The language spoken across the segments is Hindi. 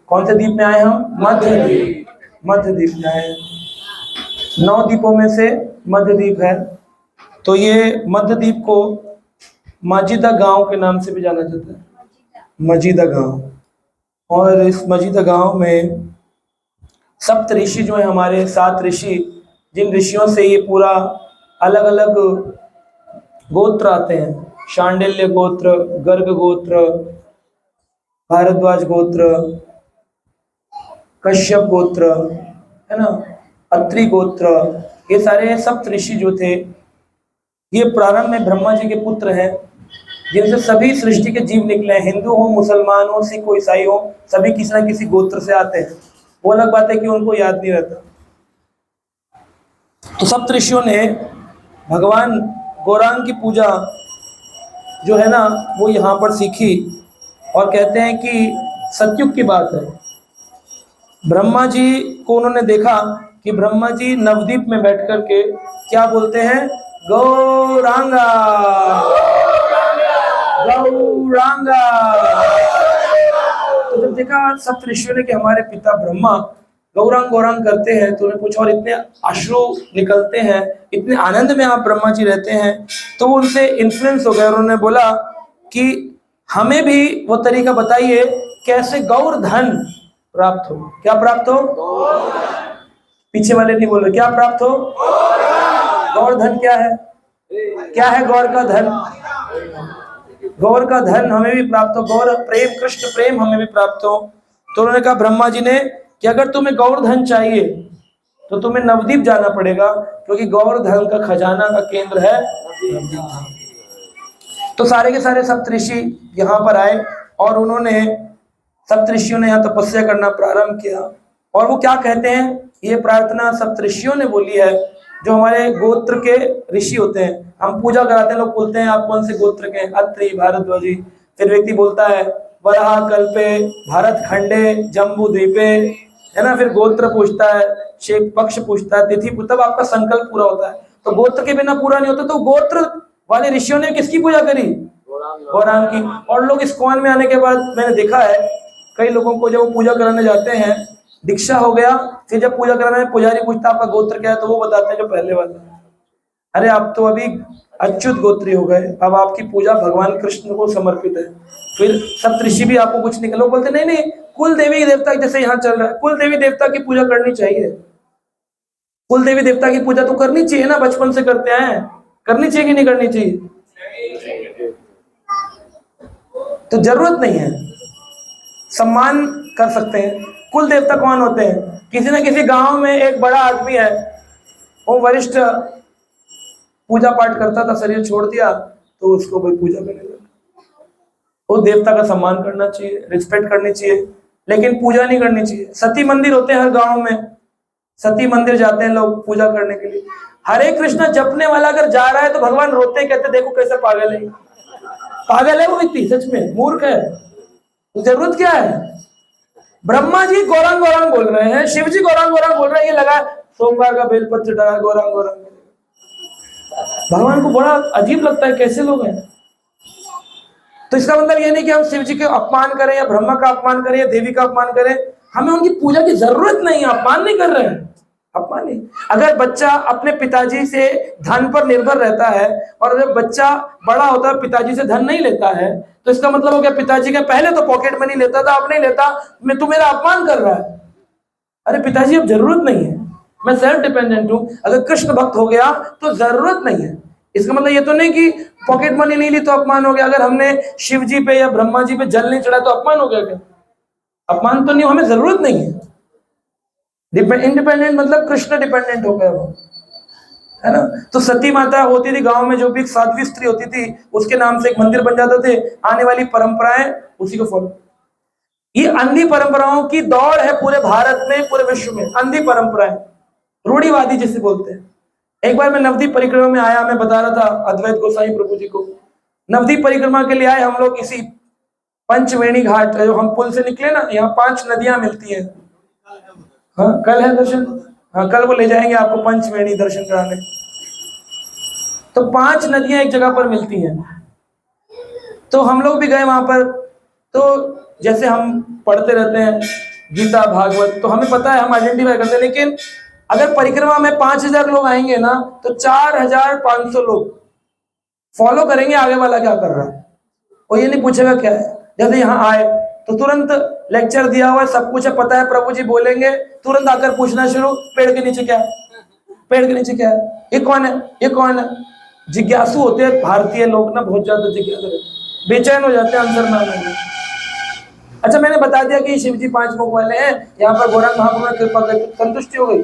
कौन से द्वीप में आए हम? मध्य द्वीप। मध्य द्वीप में आए। 9 द्वीपों में से मध्य द्वीप है। तो ये मध्य द्वीप को मजीदा गांव के नाम से भी जाना जाता है, मजीदा गांव। और इस मजीदा गांव में सप्त ऋषि जो है हमारे, 7 ऋषि, जिन ऋषियों से ये पूरा अलग अलग गोत्र आते हैं, शांडिल्य गोत्र, गर्ग गोत्र, भारद्वाज गोत्र, कश्यप गोत्र, है ना, अत्रि गोत्र, ये सारे सप्त ऋषि जो थे ये प्रारंभ में ब्रह्मा जी के पुत्र हैं, जिनसे सभी सृष्टि के जीव निकले हैं। हिंदू हो, मुसलमान हो, सिख हो, ईसाई हो, सभी किसी न किसी गोत्र से आते हैं। वो अलग बात है कि उनको याद नहीं रहता। तो सप्त ऋषियों ने भगवान गौरांग की पूजा जो है ना वो यहाँ पर सीखी। और कहते हैं कि सतयुग की बात है, ब्रह्मा जी को उन्होंने देखा कि ब्रह्मा जी नवदीप में बैठ कर के क्या बोलते हैं? गौरांगा गौरांगा। तो जब देखा सप्त ऋषियों ने कि हमारे पिता ब्रह्मा गौरांग गौरांग करते हैं, तो उन्हें पूछा और इतने अश्रु निकलते हैं, इतने आनंद में आप ब्रह्मा जी रहते हैं, तो वो उनसे इन्फ्लुएंस हो गए और उन्होंने बोला कि हमें भी वो तरीका बताइए कैसे गौर धन प्राप्त हो। क्या प्राप्त हो? पीछे वाले नहीं बोल रहे, क्या प्राप्त हो? गौर धन क्या है? क्या है गौर का धन? गौर का धन हमें भी प्राप्त हो, गौर प्रेम, कृष्ण प्रेम हमें भी प्राप्त हो। तो उन्होंने कहा ब्रह्मा जी ने कि अगर तुम्हें गौर धन चाहिए तो तुम्हें नवदीप जाना पड़ेगा, क्योंकि गौर धन का खजाना का केंद्र है नवदीप। तो सारे के सारे सप्तऋषि यहाँ पर आए और उन्होंने, सप्तऋषियों ने यहाँ तपस्या करना प्रारंभ किया। और वो क्या कहते हैं, ये प्रार्थना सप्तऋषियों ने बोली है, जो हमारे गोत्र के ऋषि होते हैं। हम पूजा कराते हैं, लोग बोलते हैं आप कौन से गोत्र के हैं? अत्रि, भारद्वाजी। फिर व्यक्ति बोलता है वराह कल्पे, भारत खंडे, जम्बू द्वीपे, है ना। फिर गोत्र पूछता है, शेप पक्ष पूछता है, तिथि, तब आपका संकल्प पूरा होता है। तो गोत्र के बिना पूरा नहीं होता। तो गोत्र वाले ऋषियों ने किसकी पूजा करी? गौरांग की। और लोग इस्कॉन में आने के बाद मैंने देखा है कई लोगों को, जब वो पूजा कराने जाते हैं, दीक्षा हो गया, फिर जब पूजा कराने में पुजारी पूछता आपका गोत्र क्या है, तो वो बताते हैं जो पहले वाला, अरे आप तो अभी अच्युत गोत्री हो गए, अब आपकी पूजा भगवान कृष्ण को समर्पित है। फिर सप्तऋषि भी आपको कुछ निकलो, बोलते नहीं नहीं, कुल देवी देवता जैसे यहाँ चल रहा है, कुल देवी देवता की पूजा करनी चाहिए। कुल देवी देवता की पूजा तो करनी चाहिए ना, बचपन से करते हैं, करनी चाहिए कि नहीं करनी चाहिए? तो जरूरत नहीं है, सम्मान कर सकते हैं। कुल देवता कौन होते हैं? किसी न किसी गांव में एक बड़ा आदमी है, वो वरिष्ठ पूजा पाठ करता था, शरीर छोड़ दिया तो उसको कोई पूजा करने लगा। वो देवता का सम्मान करना चाहिए, रिस्पेक्ट करनी चाहिए, लेकिन पूजा नहीं करनी चाहिए। सती मंदिर होते हैं हर गांव में, सती मंदिर जाते हैं लोग पूजा करने के लिए। हरे कृष्ण जपने वाला अगर जा रहा है तो भगवान रोते कहते देखो कैसे पागल है, पागल है वो व्यक्ति, सच में मूर्ख है। तो जरूरत क्या है? ब्रह्मा जी गौरांग गौरांग बोल रहे हैं, शिव जी गौरांग गौरांग बोल रहे हैं, ये लगा सोमवार का बेलपत्र डाला गौरांग गौरांग। भगवान को बड़ा अजीब लगता है कैसे लोग हैं। तो इसका मतलब ये नहीं कि हम शिव जी के अपमान करें या ब्रह्मा का अपमान करें या देवी का अपमान करें, हमें उनकी पूजा की जरूरत नहीं है, अपमान नहीं कर रहे हैं, अपमान नहीं। अगर बच्चा अपने पिताजी से धन पर निर्भर रहता है और जब बच्चा बड़ा होता है पिताजी से धन नहीं लेता है, तो इसका मतलब हो गया पिताजी का पहले तो पॉकेट मनी लेता था, अब नहीं लेता, मैं तू मेरा अपमान कर रहा है। अरे पिताजी अब जरूरत नहीं है, मैं सेल्फ डिपेंडेंट हूं। अगर कृष्ण भक्त हो गया तो जरूरत नहीं है। इसका मतलब ये तो नहीं कि पॉकेट मनी नहीं ली तो अपमान हो गया। अगर हमने शिव जी पे या ब्रह्मा जी पे जल नहीं चढ़ा तो अपमान हो गया क्या? अपमान तो नहीं, हमें जरूरत नहीं है। इंडिपेंडेंट मतलब कृष्ण डिपेंडेंट हो गया वो, है ना। तो सती माता होती थी गांव में, जो भी एक साध्वी स्त्री होती थी उसके नाम से एक मंदिर बन जाते थे। आने वाली परंपराएं उसी को फॉलो। ये अंधी परंपराओं की दौड़ है पूरे भारत में, पूरे विश्व में। अंधी परंपराएं, रूढ़िवादी जिसे बोलते हैं। एक बार मैं नवदीप परिक्रमा में आया, मैं बता रहा था अद्वैत गोसाई प्रभु जी को, नवदीप परिक्रमा के लिए आए हम लोग इसी पंचवेणी घाट, जो हम पुल से निकले ना, यहाँ 5 नदियां मिलती हैं। हाँ कल है दर्शन, हाँ कल वो ले जाएंगे आपको पंचवेणी दर्शन कराने। तो 5 नदियां एक जगह पर मिलती हैं, तो हम लोग भी गए वहां पर। तो जैसे हम पढ़ते रहते हैं गीता भागवत, तो हमें पता है, हम आइडेंटिफाई करते हैं, लेकिन अगर परिक्रमा में 5,000 लोग आएंगे ना, तो 4,500 लोग फॉलो करेंगे आगे वाला क्या कर रहा है, और ये नहीं पूछेगा क्या है। जैसे यहाँ आए तो तुरंत लेक्चर दिया हुआ है, सब कुछ है, पता है प्रभु जी बोलेंगे, तुरंत आकर पूछना शुरू, पेड़ के नीचे क्या है, पेड़ के नीचे क्या है, ये कौन है, ये कौन है। जिज्ञासु होते हैं भारतीय लोग ना, बहुत ज्यादा जिज्ञासु रहते हैं, बेचैन हो जाते हैं आंसर ना आने में। अच्छा, मैंने बता दिया कि शिव जी 5 मुख वाले हैं, यहाँ पर गौरंग महाप्रभु ने कृपा कर संतुष्टि हो गई।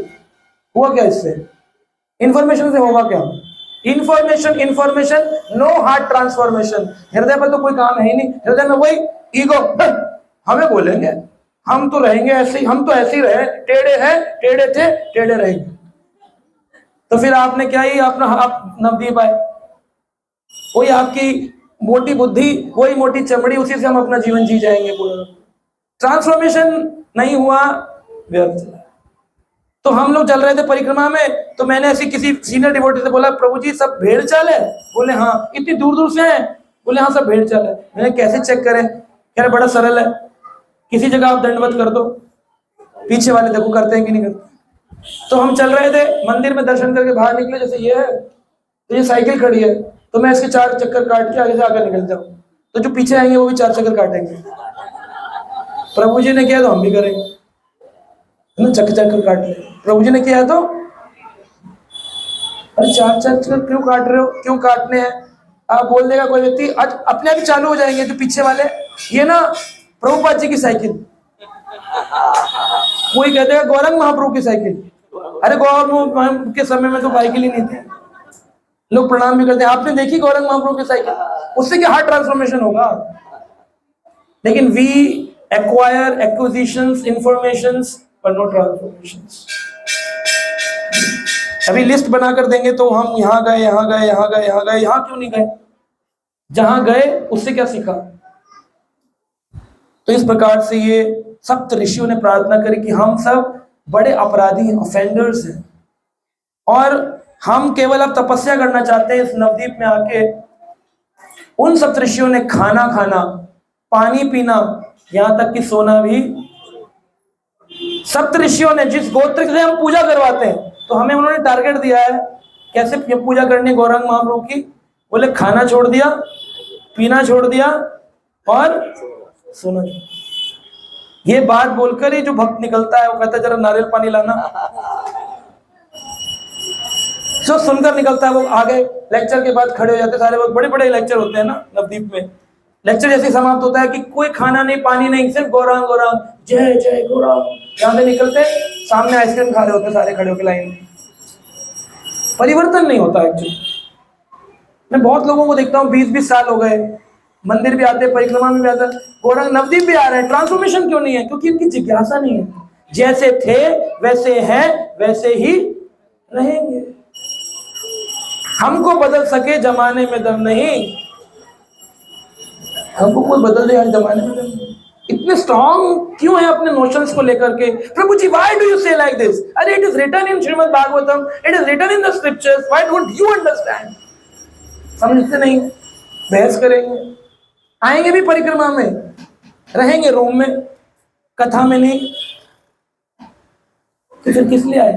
हुआ क्या इससे? इंफॉर्मेशन से होगा क्या? Information, information, no heart transformation. हृदय पर तो कोई काम है ही नहीं, हृदय में वही ईगो, हमें बोलेंगे, हम तो रहेंगे ऐसे ही, हम तो ऐसे ही रहे, टेढ़े हैं, टेढ़े थे, टेढ़े रहेंगे। तो फिर आपने क्या ही अपना, आप नवदीप आए, वही आपकी मोटी बुद्धि, वही मोटी चमड़ी, उसी से हम अपना जीवन जी जाएंगे पूरा। ट्रांसफॉर्मेशन नहीं हुआ, व्यर्थ। तो हम लोग चल रहे थे परिक्रमा में, तो मैंने ऐसी किसी सीनियर डिवोटी से बोला, प्रभु जी सब भेड़ चाल है? बोले हाँ। इतनी दूर दूर से हैं? बोले हाँ सब भेड़ चाल है। मैंने कैसे चेक करें? कह रहे बड़ा सरल है, किसी जगह आप दंडवत कर दो, पीछे वाले देखो करते हैं कि नहीं करते। तो हम चल रहे थे, मंदिर में दर्शन करके बाहर निकले, जैसे ये है, तो ये साइकिल खड़ी है, तो मैं इसके 4 चक्कर काट के आगे से आगे निकल जाऊं, तो जो पीछे आएंगे वो भी 4 चक्कर काटेंगे। प्रभु जी ने किया तो हम भी करेंगे, है ना, चक्कर काट ले। प्रभु जी ने किया तो, अरे 4 चक्कर क्यों काट रहे हो, क्यों काटने हैं? आप बोल देगा कोई व्यक्ति, आज अपने आप ही चालू हो जाएंगे जो पीछे वाले, ये ना प्रभुपाद जी की साइकिल, कोई कहते हैं गौरंग महाप्रभु की साइकिल। अरे गौरंग के समय में तो साइकिल ही नहीं थी, लोग प्रणाम भी करते हैं। आपने देखी गौरंग महाप्रभु की साइकिल? उससे क्या हार्ट ट्रांसफॉर्मेशन होगा? लेकिन वी एक्वायर एक्विजिशंस, इंफॉर्मेशंस, पर नो ट्रांसफॉर्मेशंस। अभी लिस्ट बनाकर देंगे तो हम यहाँ गए, यहाँ गए, यहाँ गए, यहाँ गए, यहाँ क्यों नहीं गए? जहां गए उससे क्या सीखा? तो इस प्रकार से ये सप्त ऋषियों ने प्रार्थना करी कि हम सब बड़े अपराधी हैं, ऑफेंडर्स हैं, और हम केवल अब तपस्या करना चाहते हैं इस नवद्वीप में आके। उन सप्त ऋषियों ने खाना खाना, पानी पीना, यहां तक कि सोना भी। सप्त ऋषियों ने जिस गोत्र से हम पूजा करवाते हैं, तो हमें उन्होंने टारगेट दिया है कैसे पूजा करनी गौरंग महाप्रभु की। बोले खाना छोड़ दिया, पीना छोड़ दिया और सोना। ये बात बोलकर ही जो भक्त निकलता है वो कहता है जरा नारियल पानी लाना, जो सुनकर निकलता है वो आगे लेक्चर के बाद खड़े हो जाते सारे लोग। बड़े बड़े लेक्चर होते हैं ना नवद्वीप में, लेक्चर जैसे समाप्त होता है कि कोई खाना नहीं, पानी नहीं, सिर्फ गौरांग गौरांग, जय जय गौरांग। यहाँ से निकलते सामने आइसक्रीम खा रहे होते सारे खड़े होकर लाइन में। परिवर्तन नहीं होता एक्चुअली। मैं बहुत लोगों को देखता हूँ 20-20 साल हो गए, मंदिर भी आते, परिक्रमा में भी आते, गौरांग नवद्वीप भी आ रहे हैं, ट्रांसफॉर्मेशन क्यों नहीं है? क्योंकि इनकी जिज्ञासा नहीं है। जैसे थे वैसे हैं, वैसे ही रहेंगे। हमको बदल सके जमाने में दम नहीं, हमको कोई बदल दे जमाने में दम नहीं। इतने स्ट्रॉन्ग क्यों है अपने नोशंस को लेकर के? Prabhu ji why do you say like this? अरे it is written in Shrimad Bhagavatam, it is written in the scriptures, why don't you understand? समझते नहीं, बहस करेंगे, आएंगे भी परिक्रमा में, रहेंगे रूम में, कथा में नहीं। तो फिर किस लिए आए?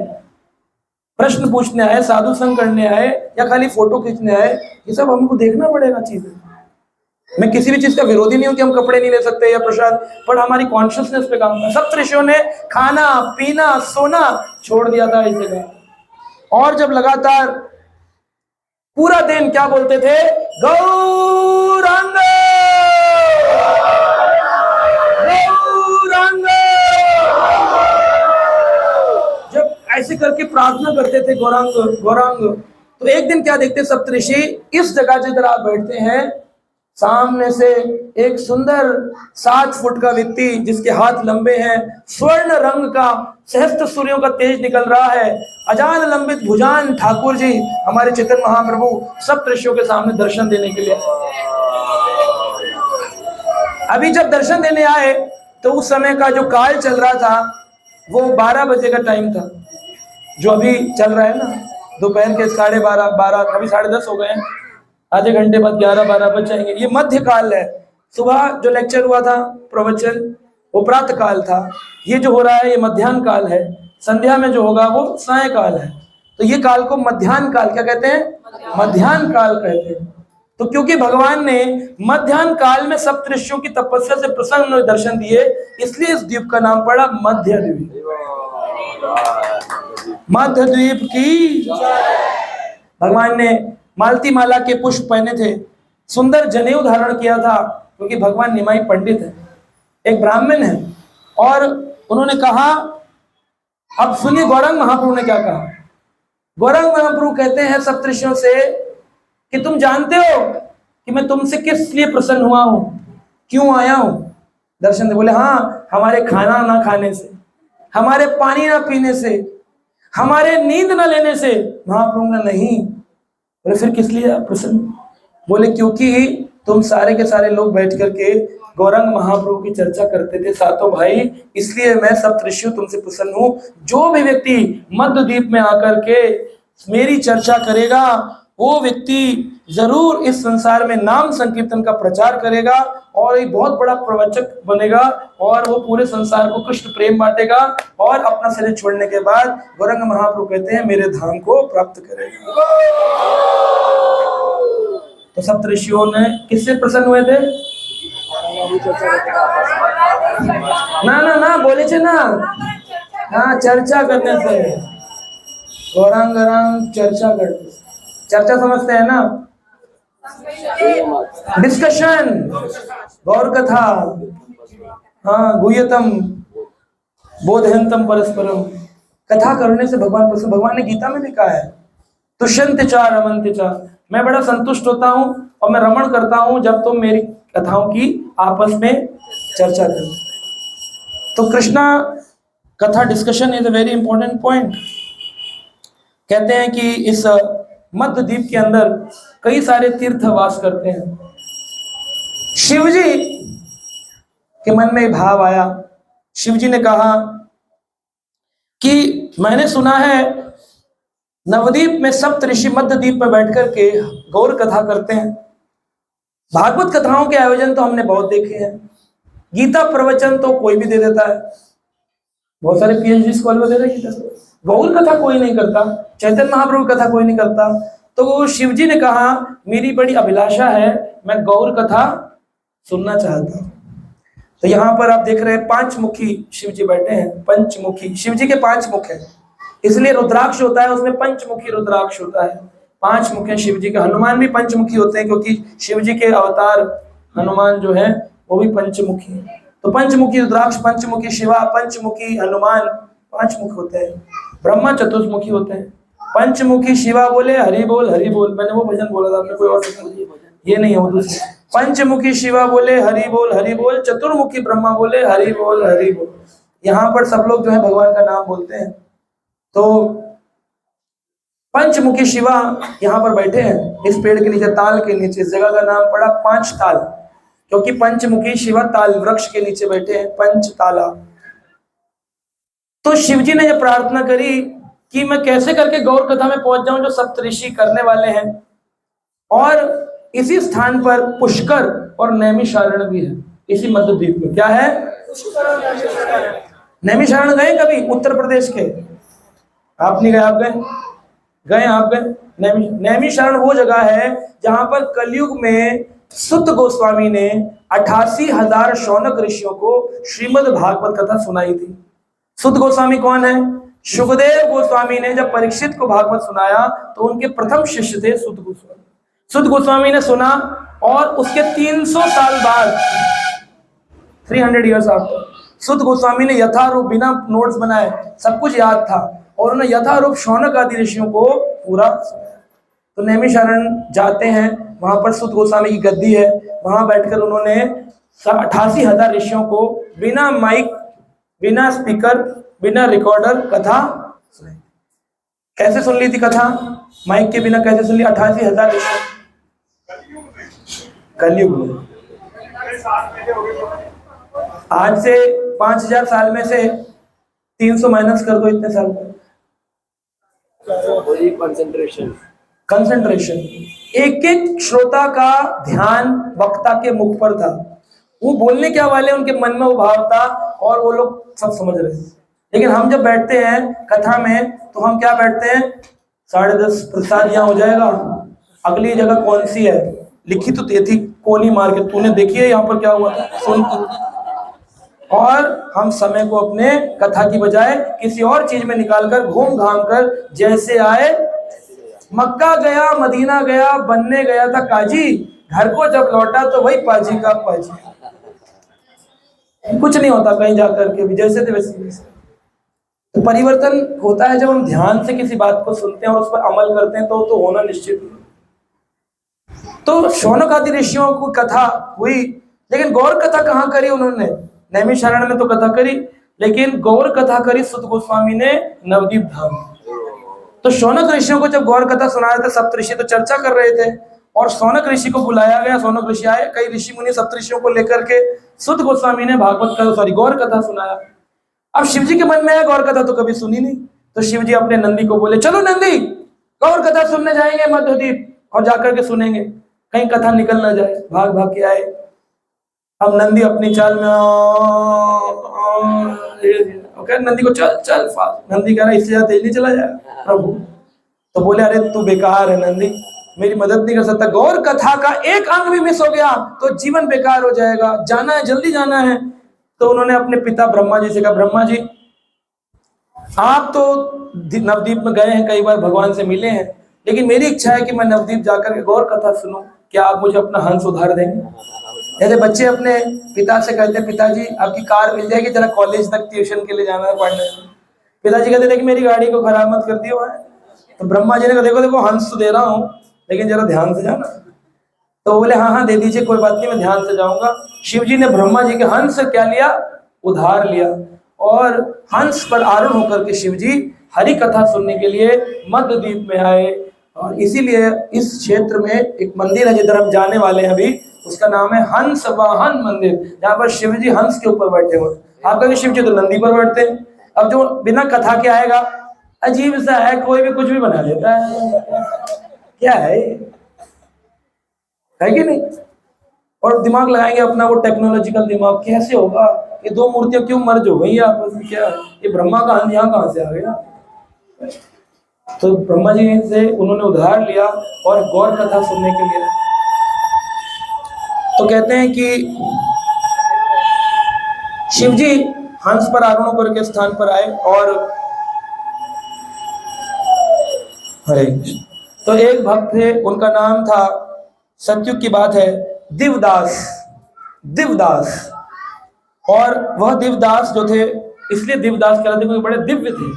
प्रश्न पूछने आए, साधु संग करने आए, या खाली फोटो खींचने आए? ये सब हमको देखना पड़ेगा चीजें। मैं किसी भी चीज का विरोधी नहीं हूं कि हम कपड़े नहीं ले सकते या प्रसाद, पर हमारी कॉन्शियसनेस पे काम करना। सब ऋषियों ने खाना पीना सोना छोड़ दिया था इस जगह, और जब लगातार पूरा दिन क्या बोलते थे? गौरांग गौरांग। जब ऐसे करके प्रार्थना करते थे गौरांग गौरांग, तो एक दिन क्या देखते सप्तऋषि? इस जगह जिधर आप बैठते हैं, सामने से एक सुंदर 7 फुट का व्यक्ति जिसके हाथ लंबे हैं, स्वर्ण रंग का, सहस्त्र सूर्यों का तेज निकल रहा है, अजान लंबित भुजान ठाकुर जी हमारे चैतन्य महाप्रभु सप्तऋषियों के सामने दर्शन देने के लिए। अभी जब दर्शन देने आए तो उस समय का जो काल चल रहा था वो 12 बजे का टाइम था, जो अभी चल रहा है ना, दोपहर के 12:30, कभी 10:30 हो गए हैं, आधे घंटे बाद 11-12 बज जाएंगे। ये मध्य काल है, सुबह जो लेक्चर हुआ था, प्रवचन, वो प्रातः काल था। ये जो हो रहा है ये मध्याह्न काल है। संध्या में जो होगा वो सायंकाल है। तो ये काल को मध्याह्न काल क्या कहते हैं? मध्याह्न काल कहते हैं। तो क्योंकि भगवान ने मध्याह्न काल में सप्तऋषियों की तपस्या से प्रसन्न हुए दर्शन दिए, इसलिए इस द्वीप का नाम पड़ा मध्य द्वीप। मध्य द्वीप की भगवान ने मालती माला के पुष्प पहने थे, सुंदर जनेऊ धारण किया था, क्योंकि भगवान निमाई पंडित है, एक ब्राह्मण है। और उन्होंने कहा, अब सुनिए गौरांग महाप्रभु ने क्या कहा। गौरांग महाप्रभु कहते हैं सप्तऋषियों से कि तुम जानते हो कि मैं तुमसे किस लिए प्रसन्न हुआ हूं, क्यों आया हूं दर्शन दे? बोले हाँ, हमारे खाना ना खाने से, हमारे पानी ना पीने से, हमारे नींद ना लेने से। महाप्रभु ने नहीं। बोले फिर किस लिए प्रसन्न? बोले क्योंकि तुम सारे के सारे लोग बैठ करके गौरांग महाप्रभु की चर्चा करते थे सातों भाई, इसलिए मैं सप्तऋषियों तुमसे प्रसन्न हूं। जो भी व्यक्ति मध्य द्वीप में आकर के मेरी चर्चा करेगा, वो व्यक्ति जरूर इस संसार में नाम संकीर्तन का प्रचार करेगा और एक बहुत बड़ा प्रवचक बनेगा, और वो पूरे संसार को कृष्ण प्रेम बांटेगा, और अपना शरीर छोड़ने के बाद गौरांग महाप्रभु कहते हैं मेरे धाम को प्राप्त करेगा। तो सप्तऋषियों ने किससे प्रसन्न हुए थे? ना ना ना बोले थे ना, हाँ चर्चा करने से। गौरांग चर्चा करते, चर्चा समझते हैं ना, डिस्कशन, गौर कथा, हाँ गुह्यतम बोधयन्तम परस्परम। कथा करने से भगवान प्रसन्न। भगवान ने गीता में भी कहा है, तुष्यन्ते च रमन्ते च, मैं बड़ा संतुष्ट होता हूं और मैं रमण करता हूं जब तुम मेरी कथाओं की आपस में चर्चा करते। तो कृष्णा कथा discussion is a very important point. कहते हैं कि इस मध्य द्वीप के अंदर कई सारे तीर्थ वास करते हैं। शिवजी के मन में भाव आया। शिवजी ने कहा कि मैंने सुना है नवद्वीप में सप्तऋषि मध्य द्वीप में बैठ करके गौर कथा करते हैं। भागवत कथाओं के आयोजन तो हमने बहुत देखे हैं, गीता प्रवचन तो कोई भी दे देता है, बहुत सारे पीएचडी स्कॉलर दे रहे गीता। गौर कथा कोई नहीं करता, चैतन्य महाप्रभु कथा कोई नहीं करता। तो शिवजी ने कहा मेरी बड़ी अभिलाषा है, मैं गौर कथा सुनना चाहता हूं। तो यहाँ पर आप देख रहे हैं पांचमुखी शिवजी बैठे हैं। पंचमुखी शिवजी के 5 मुख हैं, इसलिए रुद्राक्ष होता है उसमें पंचमुखी रुद्राक्ष होता है। 5 मुख हैं शिवजी के। हनुमान भी पंचमुखी होते हैं, क्योंकि शिवजी के अवतार हनुमान जो है वो भी पंचमुखी है। तो पंचमुखी रुद्राक्ष, पंचमुखी शिवा, पंचमुखी हनुमान, 5 मुख होते हैं। ब्रह्मा चतुर्मुखी होते हैं। पंचमुखी शिवा बोले हरि बोल हरि बोल, मैंने वो भजन बोला था, आपने कोई और ये नहीं है, वो दूसरे। पंचमुखी शिवा बोले हरि बोल, चतुर्मुखी ब्रह्मा बोले हरि बोल। यहाँ पर सब लोग जो है भगवान का नाम बोलते हैं। तो पंचमुखी शिवा यहाँ पर बैठे हैं इस पेड़ के नीचे, ताल के नीचे। इस जगह का नाम पड़ा 5 ताल, क्योंकि पंचमुखी शिवा ताल वृक्ष के नीचे बैठे हैं, पंचताला। तो शिवजी ने यह प्रार्थना करी कि मैं कैसे करके गौर कथा में पहुंच जाऊं जो सप्तऋषि करने वाले हैं। और इसी स्थान पर पुष्कर और नैमिषारण्य भी है, इसी मध्य द्वीप में। क्या है? नैमिषारण्य गए कभी? उत्तर प्रदेश के। आप नहीं गए? आप गए? आप गए? नैमिषारण्य वो जगह है जहां पर कलयुग में सुत गोस्वामी ने 88,000 शौनक ऋषियों को श्रीमद् भागवत कथा सुनाई थी। सुत गोस्वामी कौन है? सुखदेव गोस्वामी ने जब परीक्षित को भागवत सुनाया तो उनके प्रथम शिष्य थे सुत गोस्वामी। सुत गोस्वामी ने सुना और उसके 300 साल बाद, 300 ईयर्स आफ्टर, सुत गोस्वामी ने यथारूप, बिना नोट्स बनाए, सब कुछ याद था, और उन्होंने यथारूप शौनक आदि ऋषियों को पूरा सुनाया। तो नैमिषारण्य जाते हैं, वहां पर सुत गोस्वामी की गद्दी है, वहां बैठकर उन्होंने 88,000 ऋषियों को बिना माइक, बिना स्पीकर, बिना रिकॉर्डर कथा सुनाई। कैसे सुन ली थी कथा? माइक के बिना कैसे सुन ली? 88,000 ऋषि कलयुग में। आज से 5,000 साल में से 300 माइनस कर दो, इतने साल में कंसंट्रेशन। एक एक श्रोता का ध्यान वक्ता के मुख पर था। वो बोलने क्या वाले, उनके मन में वो भाव था और वो लोग सब समझ रहे थे। लेकिन हम जब बैठते हैं कथा में तो हम क्या बैठते हैं, 10:30 प्रसाद यहाँ हो जाएगा, अगली जगह कौन सी है, लिखी तो थी कोनी मार के, तूने देखी है यहाँ पर क्या हुआ था, सुन। और हम समय को अपने कथा की बजाय किसी और चीज में निकालकर घूम घाम कर जैसे आए, मक्का गया मदीना गया बनने गया था काजी, घर को जब लौटा तो वही पाजी का पाजी। कुछ नहीं होता कहीं जाकर के भी, जैसे थे वैसे। तो परिवर्तन होता है जब हम ध्यान से किसी बात को सुनते हैं और उस पर अमल करते हैं, तो होना निश्चित है। तो शौनक आदि ऋषियों की कथा हुई, लेकिन गौर कथा कहाँ करी उन्होंने? नैमिषारण्य में तो कथा करी, लेकिन गौर कथा करी सुत गोस्वामी ने नवदीप धाम। तो शौनक ऋषियों को जब गौर कथा सुनाया था, सप्तऋषि तो चर्चा कर रहे थे और शौनक ऋषि को बुलाया गया। शौनक ऋषि आए, कई ऋषि मुनि सप्तऋषियों को लेकर के सुत गोस्वामी ने भागवत का गौर कथा सुनाया। अब शिव जी के मन में है गौर कथा तो कभी सुनी नहीं, तो शिव जी अपने नंदी को बोले, चलो नंदी गौर कथा सुनने जाएंगे मध्वदीप, और जाकर के सुनेंगे, कहीं कथा निकल ना जाए। भाग भाग के आए। अब नंदी अपनी चाल में नंदी को चल चल फास्ट। नंदी कह रहा इससे ज्यादा तेज नहीं चला जाएगा प्रभु। तो बोले अरे तू बेकार है नंदी, मेरी मदद नहीं कर सकता, गौर कथा का एक अंग भी मिस हो गया तो जीवन बेकार हो जाएगा, जाना है जल्दी जाना है। तो उन्होंने अपने पिता ब्रह्मा जी से कहा, ब्रह्मा जी आप तो नवदीप में गए हैं, कई बार भगवान से मिले हैं, लेकिन मेरी इच्छा है कि मैं नवदीप जाकर के गौर कथा सुनूं, क्या आप मुझे अपना हंस उधार देंगे? जैसे बच्चे अपने पिता से कहते हैं, पिताजी आपकी कार मिल जाएगी, जरा कॉलेज तक ट्यूशन के लिए जाना है पढ़ने। पिताजी कहते थे कि मेरी गाड़ी को खराब मत कर दियो है। तो ब्रह्मा जी ने कहा, देखो देखो हंस तो दे रहा हूँ, लेकिन जरा ध्यान से जाना। तो बोले हाँ हाँ दे दीजिए, कोई बात नहीं, मैं ध्यान से जाऊंगा। शिव जी ने ब्रह्मा जी के हंस से क्या लिया? उधार लिया। और हंस पर आरूढ़ होकर के शिव जी हरि कथा सुनने के लिए मध्यद्वीप में आए। और इसीलिए इस क्षेत्र में एक मंदिर है जिधर हम जाने वाले हैं अभी, उसका नाम है हंस वाहन मंदिर, जहाँ पर शिव जी हंस के ऊपर बैठे हुए। आप कहेंगे शिव जी तो नंदी पर बैठते हैं। अब जो बिना कथा के आएगा, अजीब सा है, कोई भी कुछ भी बना लेता है, क्या है कि नहीं? और दिमाग लगाएंगे अपना, वो टेक्नोलॉजिकल दिमाग, कैसे होगा ये दो मूर्तियां क्यों मर्ज हो गई आपस में, क्या ये ब्रह्मा का अंश यहाँ कहां से आ गया? तो ब्रह्मा जी से उन्होंने उधार लिया और गौर कथा सुनने के लिए। तो कहते हैं कि शिव जी हंस पर आरोहण होकर के स्थान पर आए और हरे तो एक भक्त थे, उनका नाम था, सत्युग की बात है, दिवदास। दिवदास, और वह दिवदास जो थे, इसलिए दिवदास कहते क्योंकि बड़े दिव्य थे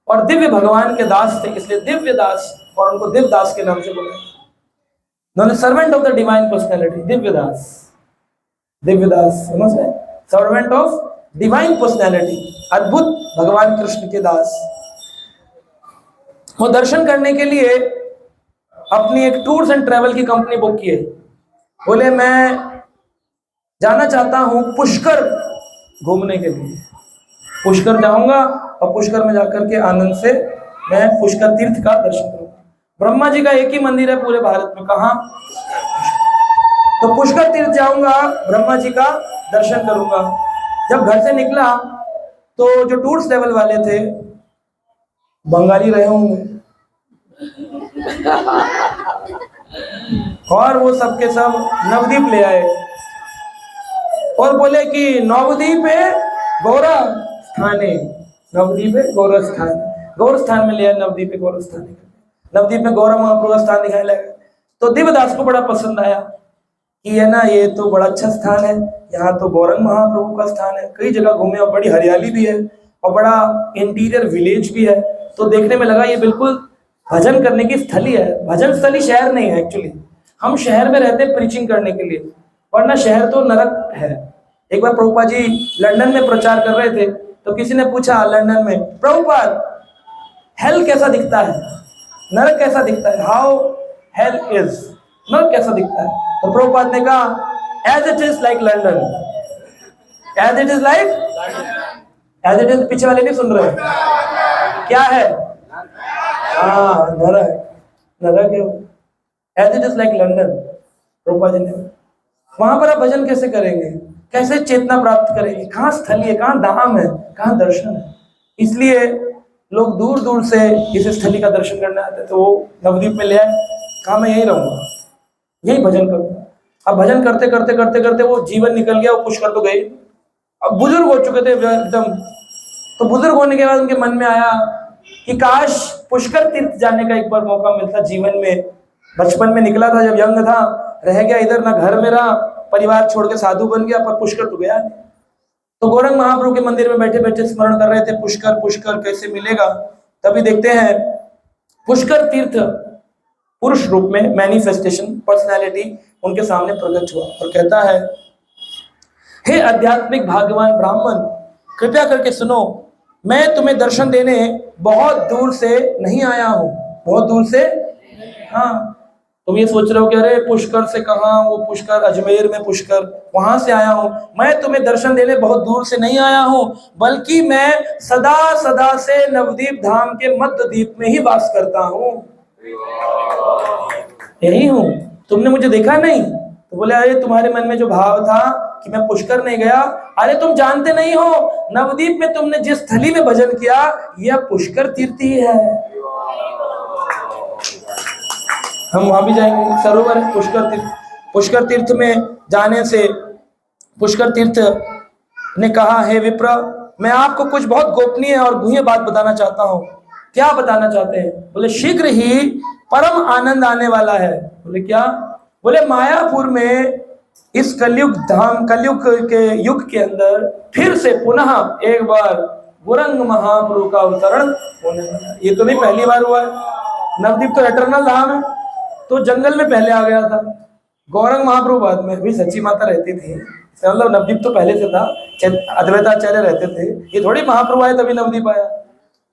और दिव्य भगवान के दास थे, इसलिए दिव्य दास, और उनको दिवदास के नाम से बोला। उन्होंने servant of the divine personality, Divyadas. Divyadas समझ गए? सर्वेंट ऑफ डिवाइन पर्सनैलिटी, अद्भुत भगवान कृष्ण के दास। वो दर्शन करने के लिए अपनी एक टूर्स एंड ट्रैवल की कंपनी बुक की है। बोले मैं जाना चाहता हूं पुष्कर घूमने के लिए, पुष्कर जाऊंगा और पुष्कर में जाकर के आनंद से मैं पुष्कर तीर्थ का दर्शन करूंगा। ब्रह्मा जी का एक ही मंदिर है पूरे भारत में, कहाँ? तो पुष्कर तीर्थ जाऊंगा, ब्रह्मा जी का दर्शन करूंगा। जब घर से निकला तो जो टूर्स ट्रैवल वाले थे बंगाली रहे होंगे और वो सबके सब नवदीप ले आए और बोले कि नवदीप है गौरा स्थाने, नवदीप है गौरा स्थान, गौर स्थान में ले आए, नवदीप है गौर स्थान। नवदीप में गौरा महाप्रभु का स्थान दिखाने लगा। तो दिव्यदास को बड़ा पसंद आया कि है ना, ये तो बड़ा अच्छा स्थान है, यहाँ तो गौरंग महाप्रभु का स्थान है, कई जगह घूमे और बड़ी हरियाली भी है और बड़ा इंटीरियर विलेज भी है। तो देखने में लगा ये बिल्कुल भजन करने की स्थली है। भजन स्थली शहर नहीं है एक्चुअली, हम शहर में रहते हैं प्रीचिंग करने के लिए, वरना शहर तो नरक है। एक बार प्रभुपाद जी लंदन में प्रचार कर रहे थे तो किसी ने पूछा लंदन में, प्रभुपाद हेल कैसा दिखता है, नरक कैसा दिखता है, हाउ हेल इज, नरक कैसा दिखता है? तो प्रभुपाद ने कहा as it is like London, as it is like, as it is पीछे वाले नहीं सुन रहे, क्या है? हाँ नरक, नरक है, as it is like London. Prabhupada ji ने, वहां पर आप भजन कैसे करेंगे? कैसे चेतना प्राप्त करेंगे? कहाँ स्थली है, कहाँ धाम है, कहाँ दर्शन है? इसलिए लोग दूर दूर से इस स्थली का दर्शन करने आते हैं। तो वो नवद्वीप में ले आए, कहा मैं यहीं रहूंगा, यही भजन करूंगा। अब भजन करते करते करते करते वो जीवन निकल गया, वो पुष्कर तो गए, अब बुजुर्ग हो चुके थे एकदम। तो बुजुर्ग होने के बाद उनके मन में आया कि काश पुष्कर तीर्थ जाने का एक बार मौका मिलता जीवन में। बचपन में निकला था, जब यंग था, रह गया इधर, ना घर में रहा, परिवार छोड़ के साधु बन गया, पर पुष्कर तो गया नहीं। तो गौरंग महाप्रभु के मंदिर में बैठे बैठे स्मरण कर रहे थे, पुष्कर पुष्कर कैसे मिलेगा। तभी देखते हैं पुष्कर तीर्थ पुरुष रूप में मैनिफेस्टेशन पर्सनैलिटी उनके सामने प्रकट हुआ और कहता है, हे आध्यात्मिक भाग्यवान ब्राह्मण, कृपया करके सुनो, मैं तुम्हें दर्शन देने बहुत दूर से नहीं आया हूँ। बहुत दूर से, हाँ, तुम ये सोच रहे हो कि अरे पुष्कर से कहाँ, वो पुष्कर अजमेर में पुष्कर, वहां से आया हूँ। मैं तुम्हें दर्शन देने बहुत दूर से नहीं आया हूँ, बल्कि मैं सदा सदा से नवद्वीप धाम के मध्य द्वीप में ही वास करता हूँ, यही हूँ। तुमने मुझे देखा नहीं? तो बोले अरे तुम्हारे मन में जो भाव था कि मैं पुष्कर नहीं गया, अरे तुम जानते नहीं हो, नवद्वीप में तुमने जिस स्थली में भजन किया यह पुष्कर तीर्थ ही है। हम वहां भी जाएंगे, सरोवर है पुष्कर तीर्थ। पुष्कर तीर्थ में जाने से पुष्कर तीर्थ ने कहा, हे विप्र, मैं आपको कुछ बहुत गोपनीय और गुह्य बात बताना चाहता हूँ। क्या बताना चाहते हैं? बोले शीघ्र ही परम आनंद आने वाला है। बोले क्या? बोले मायापुर में इस कलयुग धाम, कलयुग के युग के अंदर फिर से पुनः एक बार गौरंग महाप्रभु का अवतरण होने वाला है। ये तो नहीं पहली बार हुआ है। नवद्वीप तो एटर्नल धाम है, तो जंगल में पहले आ गया था, गौरंग महाप्रभु बाद में। भी सच्ची माता रहती थी, मतलब नवद्वीप तो पहले से था, अद्वैताचार्य रहते थे, ये थोड़ी महाप्रभु आए तभी नवद्वीप आया।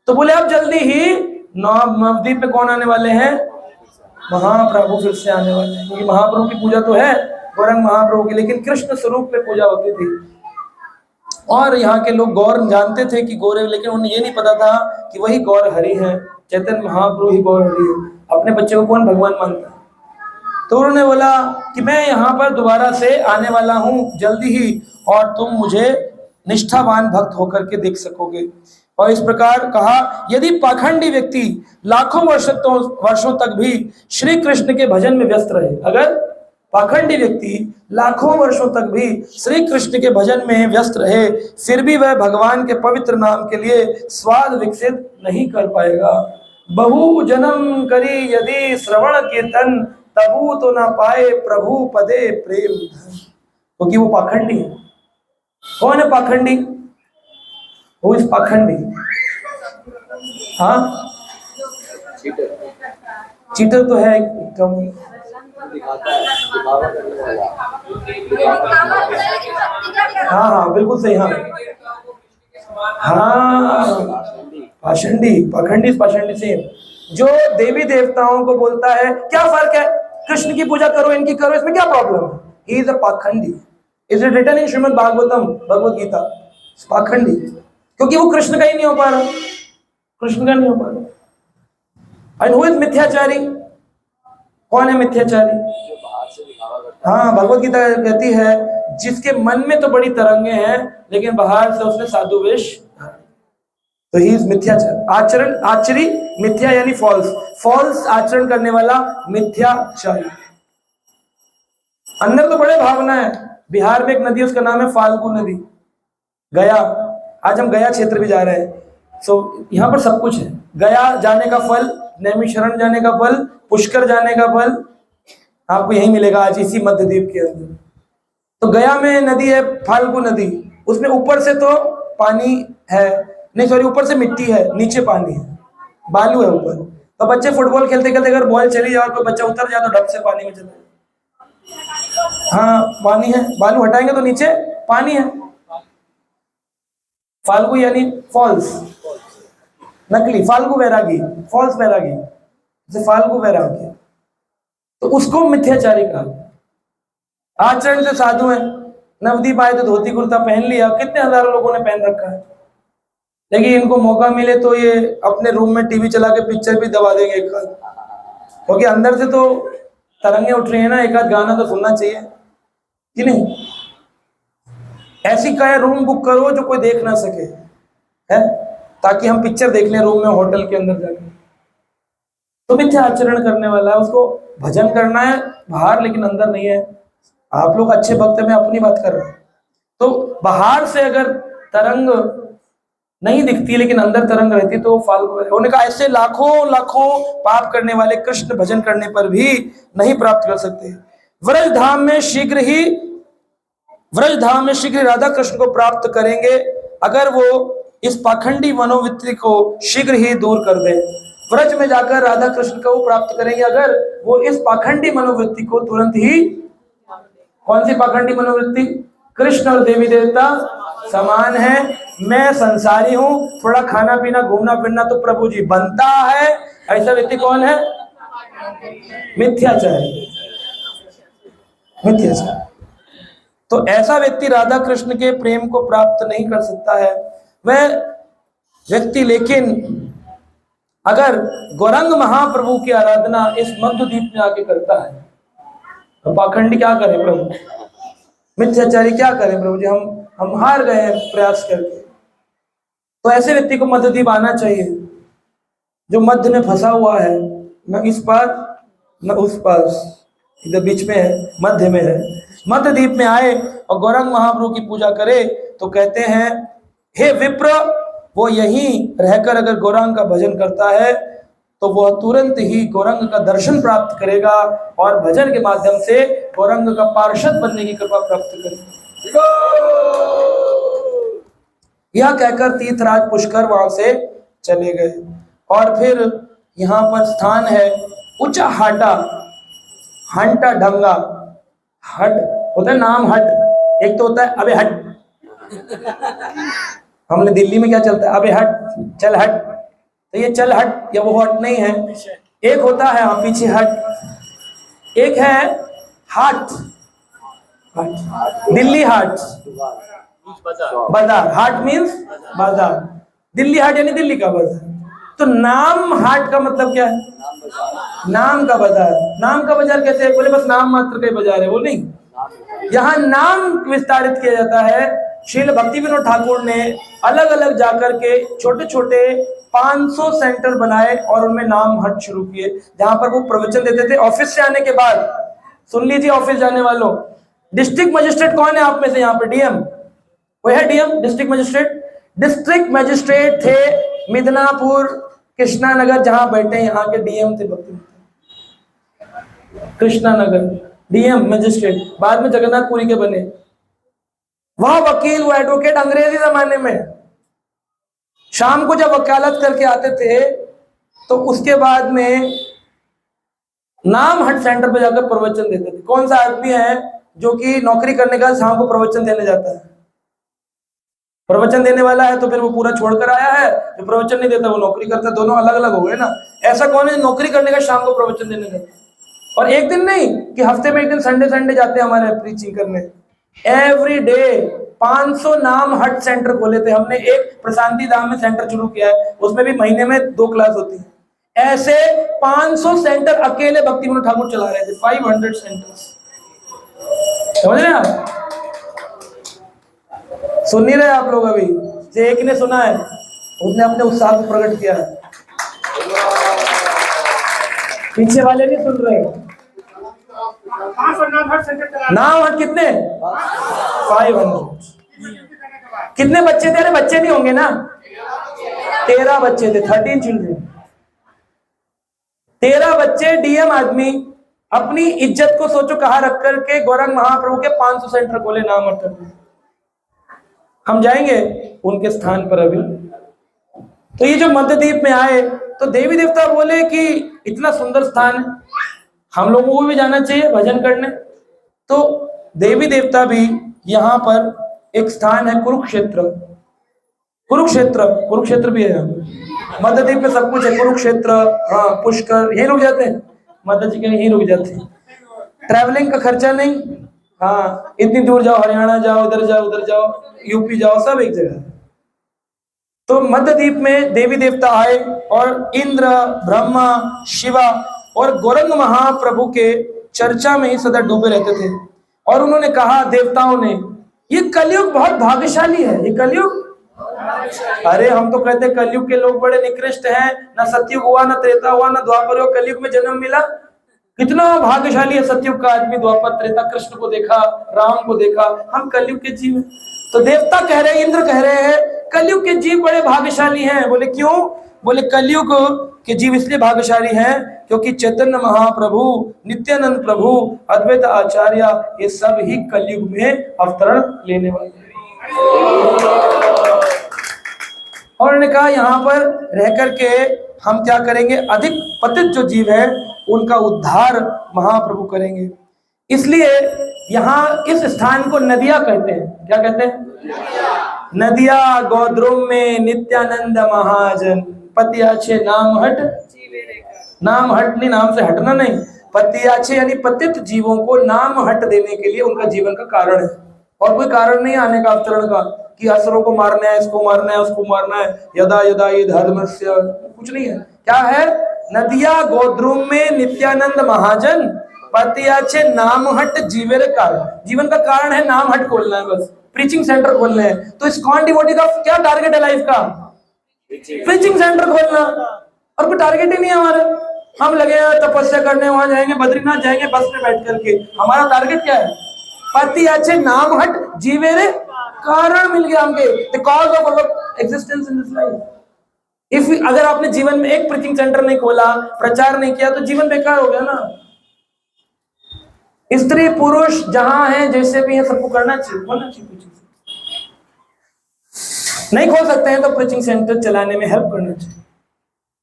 तो बोले अब जल्दी ही नवद्वीप में कौन आने वाले हैं? महाप्रभु फिर से आने वाले हैं, क्योंकि महाप्रभु की पूजा तो है गौरंग महाप्रभु की, लेकिन कृष्ण स्वरूप में पूजा होती थी। और यहाँ के लोग गौर जानते थे कि गौर है, लेकिन उन्हें ये नहीं पता था कि वही गौर हरि है, चैतन्य महाप्रभु ही गौर हरि है। अपने बच्चे को कौन भगवान मानता है? तो उन्होंने बोला कि मैं यहाँ पर दोबारा से आने वाला हूँ जल्दी ही, और तुम मुझे निष्ठावान भक्त होकर के देख सकोगे। और इस प्रकार कहा, यदि पाखंडी व्यक्ति लाखों वर्षों तक भी श्री कृष्ण के भजन में व्यस्त रहे, अगर पाखंडी व्यक्ति लाखों वर्षों तक भी श्री कृष्ण के भजन में व्यस्त रहे, फिर भी वह भगवान के पवित्र नाम के लिए स्वाद विकसित नहीं कर पाएगा। बहु जन्म करी यदि श्रवण कीर्तन, तबु तो ना पाए प्रभु पदे प्रेम धन। क्योंकि वो पाखंडी है। कौन है पाखंडी? वो इस पाखंडी, हाँ चीटर तो है एकदम, हाँ हाँ बिल्कुल सही, हाँ हाँ पाषंडी, पाखंडी पाषंडी सेम। जो देवी देवताओं को बोलता है क्या फर्क है, कृष्ण की पूजा करो, इनकी करो, इसमें क्या प्रॉब्लम है, ही इज अ पाखंडी। Is it written in Shrimad Bhagavatam, Bhagavad Gita, पाखंडी, क्योंकि वो कृष्ण का ही नहीं हो पा रहा, कृष्ण का नहीं हो पा रहा। एंड हु इज मिथ्याचारी? कौन है मिथ्याचारी? हाँ, भगवत गीता कहती है जिसके मन में तो बड़ी तरंगे हैं, लेकिन बाहर से उसने साधु वेश, तो ही इज मिथ्याचार। आचरण, आचरी, मिथ्या यानी फॉल्स, फॉल्स आचरण करने वाला मिथ्याचारी। अंदर तो बड़े भावना है। बिहार में एक नदी, उसका नाम है फाल्गु नदी, गया। आज हम गया क्षेत्र भी जा रहे हैं। सो यहाँ पर सब कुछ है। गया जाने का फल, नैमिषारण्य जाने का फल, पुष्कर जाने का फल आपको यही मिलेगा आज इसी मध्य द्वीप के अंदर। तो गया में नदी है फाल्गु नदी, उसमें ऊपर से तो पानी है, नहीं सॉरी, ऊपर से मिट्टी है, नीचे पानी है, बालू है ऊपर। तो बच्चे फुटबॉल खेलते खेलते अगर बॉल चली जाए और कोई बच्चा उतर जाए तो डब से पानी में चले, हाँ पानी है, बालू हटाएंगे तो नीचे पानी है। फाल्गु यानी फॉल्स, नकली, फाल्गु वैरागी, फॉल्स वैरागी, जैसे फाल्गु वैरागी, तो उसको मिथ्याचारी कहा। आचरण से साधु है, नवद्वीप आए तो धोती कुर्ता पहन लिया, कितने हजारों लोगों ने पहन रखा है, लेकिन इनको मौका मिले तो ये अपने रूम में टीवी चला के पिक्चर भी दबा देंगे एक आध, क्योंकि अंदर से तो तरंगे उठ रही है ना, एक आध गाना तो सुनना चाहिए कि नहीं। ऐसी कहे रूम बुक करो जो कोई देख ना सके, है, ताकि हम पिक्चर देख लें रूम में, होटल के अंदर जाके। तो मिथ्या आचरण करने वाला है, उसको भजन करना है बाहर, लेकिन अंदर नहीं है। आप लोग अच्छे भक्त, में अपनी बात कर रहे हैं। तो बाहर से अगर तरंग नहीं दिखती लेकिन अंदर तरंग रहती तो फाल्गु है। उन्होंने कहा ऐसे लाखों लाखों पाप करने वाले कृष्ण भजन करने पर भी नहीं प्राप्त कर सकते। व्रज धाम में शीघ्र ही राधा कृष्ण को प्राप्त करेंगे अगर वो इस पाखंडी मनोवृत्ति को शीघ्र ही दूर कर दे। व्रज में जाकर राधा कृष्ण को प्राप्त करेंगे अगर वो इस पाखंडी मनोवृत्ति को तुरंत ही, कौन सी पाखंडी मनोवृत्ति? कृष्ण और देवी देवता समान है, मैं संसारी हूं, थोड़ा खाना पीना घूमना फिरना तो प्रभु जी बनता है, ऐसा व्यक्ति कौन है? मिथ्याचारी। तो ऐसा व्यक्ति राधा कृष्ण के प्रेम को प्राप्त नहीं कर सकता है वह व्यक्ति। लेकिन अगर गौरंग महाप्रभु की आराधना इस मध्यद्वीप में आके करता है तो पाखंडी क्या करें प्रभु, मिथ्याचारी क्या करें प्रभु जी, हम हार गए हैं प्रयास करके। तो ऐसे व्यक्ति को मध्यद्वीप आना चाहिए, जो मध्य में फंसा हुआ है, न इस पार न उस पार, इधर बीच में है, मध्य में है। मध्यद्वीप में आए और गौरंग महाप्रभु की पूजा करे तो कहते हैं हे विप्र, वो यहीं रहकर अगर गौरांग का भजन करता है तो वह तुरंत ही गौरंग का दर्शन प्राप्त करेगा और भजन के माध्यम से गौरंग का पार्षद बनने की कृपा प्राप्त करेगा। यह कहकर तीर्थराज पुष्कर वहां से चले गए। और फिर यहाँ पर स्थान है उच्च हाटा, हंटा ढंगा, हट होता है नाम हट, एक तो होता है अबे हट, हमने दिल्ली में क्या चलता है, अबे हट, चल हट, तो ये चल हट या वो हट नहीं है। एक होता है हाँ पीछे हट, एक है हाट, दिल्ली हाट, बाजार, हाट मीन्स बाजार, दिल्ली हाट यानी दिल्ली का बाजार। तो नाम हाट का मतलब क्या है? नाम का बाजार। नाम का बाजार कैसे है? बोले बस नाम मात्र का बाजार है, वो नहीं, यहाँ नाम विस्तारित किया जाता है। श्रील भक्ति विनोद ठाकुर ने अलग अलग जाकर के छोटे छोटे 500 सेंटर बनाए और उनमें नाम हट शुरू किए, जहां पर वो प्रवचन देते थे। ऑफिस से आने के बाद, सुन लीजिए ऑफिस जाने वालों, डिस्ट्रिक्ट मजिस्ट्रेट कौन है आप में से? यहाँ पे डीएम, वो है DM, district magistrate. District magistrate थे मिदनापुर, कृष्णा नगर, जहां बैठे यहाँ के डीएम थे भक्ति कृष्णा नगर, डीएम मजिस्ट्रेट, बाद में जगन्नाथपुरी के बने। वह वकील, वो एडवोकेट अंग्रेजी जमाने में शाम को जब वकालत करके आते थे तो उसके बाद में नाम हट सेंटर पे जाकर प्रवचन देते थे। कौन सा आदमी है जो कि नौकरी करने का शाम को प्रवचन देने जाता है? प्रवचन देने वाला है तो फिर वो पूरा छोड़कर आया है, जो प्रवचन नहीं देता वो नौकरी करता है, दोनों अलग अलग हो गए ना। ऐसा कौन है नौकरी करने का शाम को प्रवचन देने जाता है? और एक दिन नहीं कि हफ्ते में एक दिन संडे जाते हैं हमारे प्रीचिंग करने, एवरी डे 500 नाम हट सेंटर खोले थे हमने। एक प्रशांति धाम में सेंटर शुरू किया है, उसमें भी महीने में 2 क्लास होती है। ऐसे 500 सेंटर अकेले भक्ति विनोद ठाकुर चला रहे थे, 500 सेंटर्स, समझ रहे हैं आप? सुन नहीं रहे आप लोग? अभी जो एक ने सुना है उसने अपने उत्साह को प्रकट किया है, पीछे वाले नहीं सुन रहे। नाम हट कितने? 500। कितने बच्चे थे? अरे बच्चे नहीं होंगे ना, 13 बच्चे थे, 13 चिल्ड्रन, 13 बच्चे। डीएम आदमी अपनी इज्जत को सोचो कहाँ रख करके गौरंग महाप्रभु के 500 सेंटर खोले नाम हट। हम जाएंगे उनके स्थान पर अभी। तो ये जो मध्यद्वीप में आए तो देवी देवता बोले कि इतना सुंदर स्थान, हम लोगों को भी जाना चाहिए भजन करने। तो देवी देवता भी यहाँ पर एक स्थान है कुरुक्षेत्र, कुरुक्षेत्र भी है यहाँ पे। मध्यद्वीप में सब कुछ है, कुरुक्षेत्र, हाँ पुष्कर, यही रुक जाते हैं माता जी के, यही रुक जाते हैं, ट्रैवलिंग का खर्चा नहीं। हाँ इतनी दूर जाओ, हरियाणा जाओ, इधर जाओ उधर जाओ, यूपी जाओ, सब एक जगह। तो मध्यद्वीप में देवी देवता आए और इंद्र, ब्रह्मा, शिवा और गौरंग महाप्रभु के चर्चा में ही सदा डूबे रहते थे। और उन्होंने कहा, देवताओं ने ये कलयुग बहुत भाग्यशाली है, ये कलयुग। अरे हम तो कहते हैं कलयुग के लोग बड़े निकृष्ट हैं, ना सतयुग हुआ, ना त्रेता हुआ, ना द्वापर हुआ, कलयुग में जन्म मिला। कितना भाग्यशाली है सतयुग का आदमी, द्वापर त्रेता कृष्ण को देखा, राम को देखा, हम कलयुग के जीव हैं। तो देवता कह रहे हैं, इंद्र कह रहे हैं कलयुग के जीव बड़े भाग्यशाली हैं। बोले क्यों? बोले कलयुग के जीव इसलिए भाग्यशाली हैं क्योंकि चैतन्य महाप्रभु, नित्यानंद प्रभु, अद्वैत आचार्य, ये सब ही कलयुग में अवतरण लेने वाले हैं। और उन्होंने कहा यहाँ पर रह करके हम क्या करेंगे, अधिक पतित जो जीव है उनका उद्धार महाप्रभु करेंगे। इसलिए यहाँ इस स्थान को नदिया कहते हैं। क्या कहते हैं? नदिया गोद्रुम में नित्यानंद महाजन, पति अच्छे नाम हट, नाम हट नहीं, नाम से हटना नहीं, पति अच्छे यानी पतित जीवों को नाम हट देने के लिए उनका जीवन का कारण है। और कोई कारण नहीं आने का अवतरण का कि असुरों को मारना है, इसको मारना है, उसको मारना है, यदा यदा ये धर्मस्य, कुछ नहीं है। क्या है? नदिया गोद्रुम में नित्यानंद महाजन, पति अच्छे नाम हट जीवन कारण। जीवन का कारण है नाम हट खोलना है, बस प्रीचिंग सेंटर खोलना है। तो इस्कॉन डिवोटी का क्या टारगेट है लाइफ का? प्रीचिंग सेंटर खोलना, और कोई टारगेट ही नहीं है हमारे। हम लगे हैं तपस्या करने, वहां जाएंगे, बद्रीनाथ जाएंगे बस में बैठ करके। हमारा टारगेट क्या है? पति अच्छे नाम हट जीवेरे कारण मिल गया हमके, the cause of our existence in this life. If अगर आपने जीवन में एक प्रीचिंग सेंटर नहीं खोला, प्रचार नहीं किया, तो जीवन बेकार हो गया ना। स्त्री पुरुष जहां है, जैसे भी है, सबको करना चाहिए, होना चाहिए कुछ। नहीं खोल सकते हैं तो प्रीचिंग सेंटर चलाने में हेल्प करना चाहिए।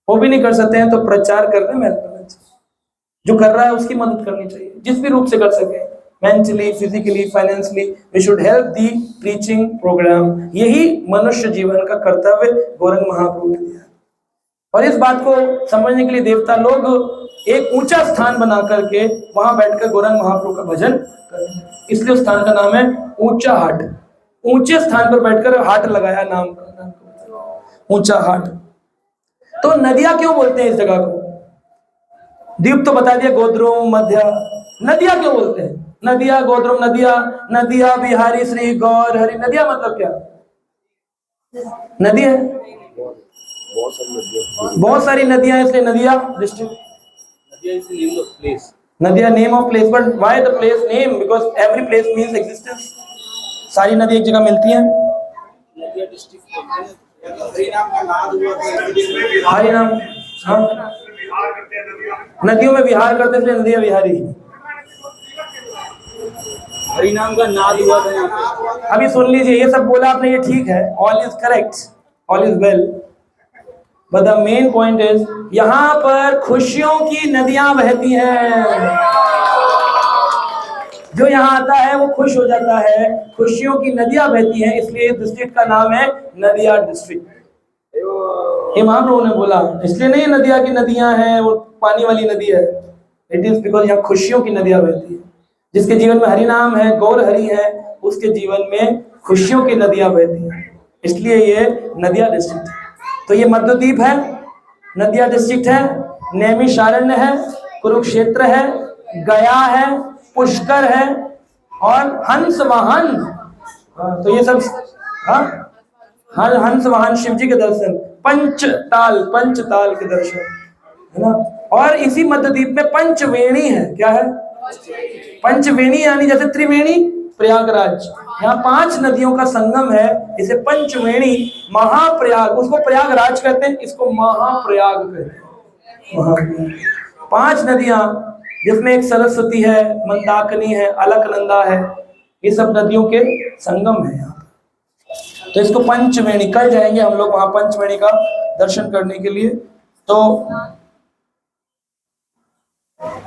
वो भी नहीं कर सकते हैं तो प्रचार करने में हेल्प करना चाहिए। जो कर रहा है उसकी मदद करनी चाहिए, जिस भी रूप से कर सके, mentally, physically, financially, we should help the preaching program. यही मनुष्य जीवन का कर्तव्य गौरंग महाप्रभु ने दिया। और इस बात को समझने के लिए देवता लोग एक ऊंचा स्थान बना करके वहां बैठकर गौरंग महाप्रभु का भजन करते हैं। इसलिए उस स्थान का नाम है ऊंचा हाट। ऊंचे स्थान पर बैठकर हाट लगाया, नाम का ऊंचा हाट। तो नदिया क्यों बोलते हैं इस जगह को? द्वीप तो बता दिया, गोद्रुम, मध्य। नदिया क्यों बोलते हैं? नदिया, गोद्रुम, नदिया, नदिया बिहारी श्री गौर हरि। नदिया मतलब क्या? नदी है, बहुत सारी नदियां, इसलिए Nadia district. Nadia name of place, but why the place name? Because every place means existence. सारी नदी एक जगह मिलती हैं। नदिया डिस्ट्रिक्ट हरि नाम, हाँ, नदियों में विहार करते थे, नदिया विहारी। हरि नाम का नाद हुआ था। अभी सुन लीजिए, ये सब बोला आपने, ये ठीक है, all is correct, all is well, but the main point is यहाँ पर खुशियों की नदियां बहती हैं। जो यहाँ आता है वो खुश हो जाता है, खुशियों की नदियां बहती हैं, इसलिए डिस्ट्रिक्ट का नाम है नदिया डिस्ट्रिक्ट। ये महाप्रभु ने बोला, इसलिए नहीं नदिया की नदियां हैं वो पानी वाली नदी है। इट इज बिकॉज यहाँ खुशियों की नदियां बहती है। जिसके जीवन में हरि नाम है, गौर हरि है, उसके जीवन में खुशियों की नदियां बहती हैं, इसलिए ये नदिया डिस्ट्रिक्ट है। तो ये मध्यद्वीप है, नदिया डिस्ट्रिक्ट है, नैमिषारण्य है, कुरुक्षेत्र है, गया है, पुष्कर है और हंस वाहन। तो ये सब, हाँ, हंस वाहन शिव जी के दर्शन, पंचताल के दर्शन है ना। और इसी मध्यद्वीप में पंचवेणी है। क्या है? पंचवेणी यानी जैसे त्रिवेणी प्रयागराज, यहाँ 5 नदियों का संगम है, इसे पंचवेणी, महाप्रयाग, उसको प्रयागराज कहते हैं, इसको महाप्रयाग कहते हैं। 5 नदियां, जिसमें एक सरस्वती है, मंदाकिनी है, अलकनंदा है, ये सब नदियों के संगम है यहाँ। तो इसको पंचवेणी, कल जाएंगे हम लोग वहां पंचवेणी का दर्शन करने के लिए। तो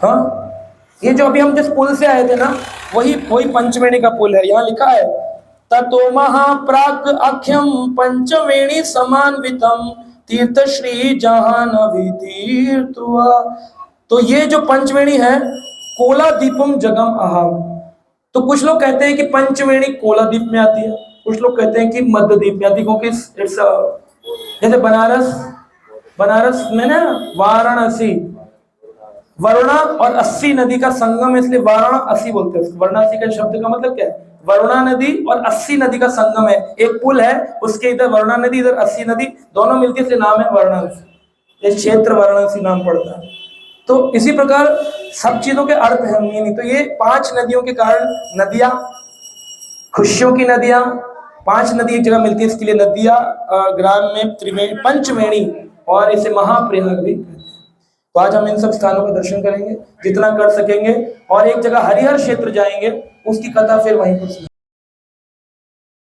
हाँ, ये जो अभी हम जिस पुल से आए थे ना, वही पंचवेणी का पुल है। यहाँ लिखा है ततो महाप्राक अख्यम पंचवेणी समान्वितम तीर्थ श्री जहानवी तीर्थुआ। तो ये जो पंचवेणी है, कोला दीपम जगम अहम। तो कुछ लोग कहते हैं कि पंचवेणी कोला द्वीप में आती है, कुछ लोग कहते हैं कि मध्य द्वीप में आती है, क्योंकि इट्स जैसे बनारस में ना वाराणसी, वरुणा और अस्सी नदी का संगम है, इसलिए वाराणसी बोलते हैं। वाराणसी का शब्द का मतलब क्या है? वरुणा नदी और अस्सी नदी का संगम है। एक पुल है, उसके इधर वरुणा नदी, इधर अस्सी नदी, दोनों मिलती है, इसलिए नाम है वाराणसी। ये क्षेत्र वाराणसी नाम पड़ता है। तो इसी प्रकार सब चीजों के अर्थ है, मीनिंग। तो ये 5 नदियों के कारण नदियां, खुशियों की नदियां, 5 नदी एक जगह मिलती है, इसके लिए नदियां ग्राम में त्रिवेणी, पंचवेणी, और इसे महाप्रयाग भी कहते हैं। तो आज हम इन सब स्थानों का दर्शन करेंगे जितना कर सकेंगे, और एक जगह हरिहर क्षेत्र जाएंगे, उसकी कथा फिर वहीं पर